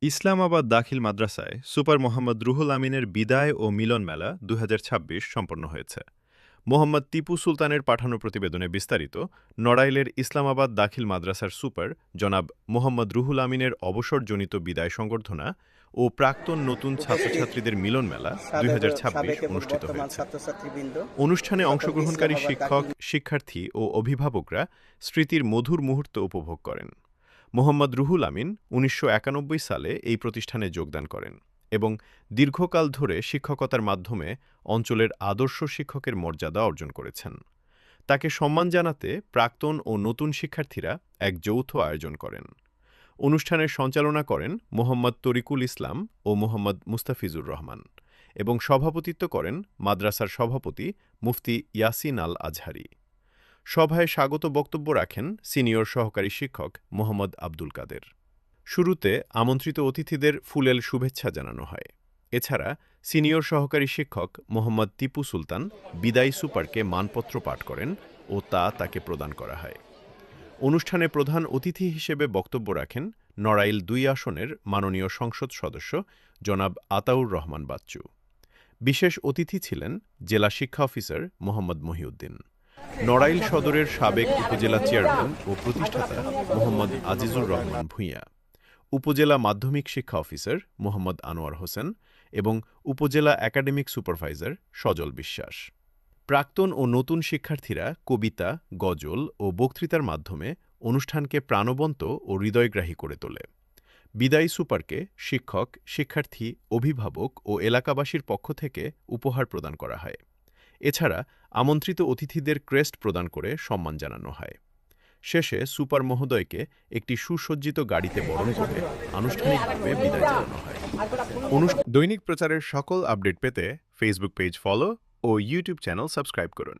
ইসলামাবাদ দাখিল মাদ্রাসায় সুপার মোহাম্মদ রুহুল আমিনের বিদায় ও মিলন মেলা ২০২৬ সম্পন্ন হয়েছে। মোহাম্মদ টিপু সুলতানের পাঠানো প্রতিবেদনে বিস্তারিত। নড়াইলের ইসলামাবাদ দাখিল মাদ্রাসার সুপার জনাব মোহাম্মদ রুহুল আমিনের অবসরজনিত বিদায় সংবর্ধনা ও প্রাক্তন নতুন ছাত্রছাত্রীদের মিলন মেলা ২০২৬ অনুষ্ঠিত হয়েছে। অনুষ্ঠানে অংশগ্রহণকারী শিক্ষক, শিক্ষার্থী ও অভিভাবকরা স্মৃতির মধুর মুহূর্ত উপভোগ করেন। মোহাম্মদ রুহুল আমিন ১৯৯১ সালে এই প্রতিষ্ঠানে যোগদান করেন এবং দীর্ঘকাল ধরে শিক্ষকতার মাধ্যমে অঞ্চলের আদর্শ শিক্ষকের মর্যাদা অর্জন করেছেন। তাকে সম্মান জানাতে প্রাক্তন ও নতুন শিক্ষার্থীরা এক যৌথ আয়োজন করেন। অনুষ্ঠানের সঞ্চালনা করেন মোহাম্মদ তরিকুল ইসলাম ও মোহাম্মদ মুস্তাফিজুর রহমান এবং সভাপতিত্ব করেন মাদ্রাসার সভাপতি মুফতি ইয়াসিন আল আজহারি। সভায় স্বাগত বক্তব্য রাখেন সিনিয়র সহকারী শিক্ষক মোহাম্মদ আব্দুল কাদের। শুরুতে আমন্ত্রিত অতিথিদের ফুলেল শুভেচ্ছা জানানো হয়। এছাড়া সিনিয়র সহকারী শিক্ষক মোহাম্মদ টিপু সুলতান বিদায়ী সুপারকে মানপত্র পাঠ করেন ও তাকে প্রদান করা হয়। অনুষ্ঠানে প্রধান অতিথি হিসেবে বক্তব্য রাখেন নড়াইল ২ আসনের মাননীয় সংসদ সদস্য জনাব আতাউর রহমান বাচ্চু। বিশেষ অতিথি ছিলেন জেলা শিক্ষা অফিসার মোহাম্মদ মহিউদ্দিন। নড়াইল সদরের সাবেক উপজেলা চেয়ারম্যান ও প্রতিষ্ঠাতা মোহাম্মদ আজিজুর রহমান ভূঁইয়া, উপজেলা মাধ্যমিক শিক্ষা অফিসার মোহাম্মদ আনোয়ার হোসেন এবং উপজেলা একাডেমিক সুপারভাইজার সজল বিশ্বাস। প্রাক্তন ও নতুন শিক্ষার্থীরা কবিতা, গজল ও বক্তৃতার মাধ্যমে অনুষ্ঠানকে প্রাণবন্ত ও হৃদয়গ্রাহী করে তোলে। বিদায়ী সুপারকে শিক্ষক, শিক্ষার্থী, অভিভাবক ও এলাকাবাসীর পক্ষ থেকে উপহার প্রদান করা হয়। এছাড়া আমন্ত্রিত অতিথিদের ক্রেস্ট প্রদান করে সম্মান জানানো হয়। শেষে সুপার মহোদয়কে একটি সুসজ্জিত গাড়িতে বরণ করে আনুষ্ঠানিকভাবে বিদায় জানানো হয়। দৈনিক প্রচারের সকল আপডেট পেতে ফেসবুক পেজ ফলো ও ইউটিউব চ্যানেল সাবস্ক্রাইব করুন।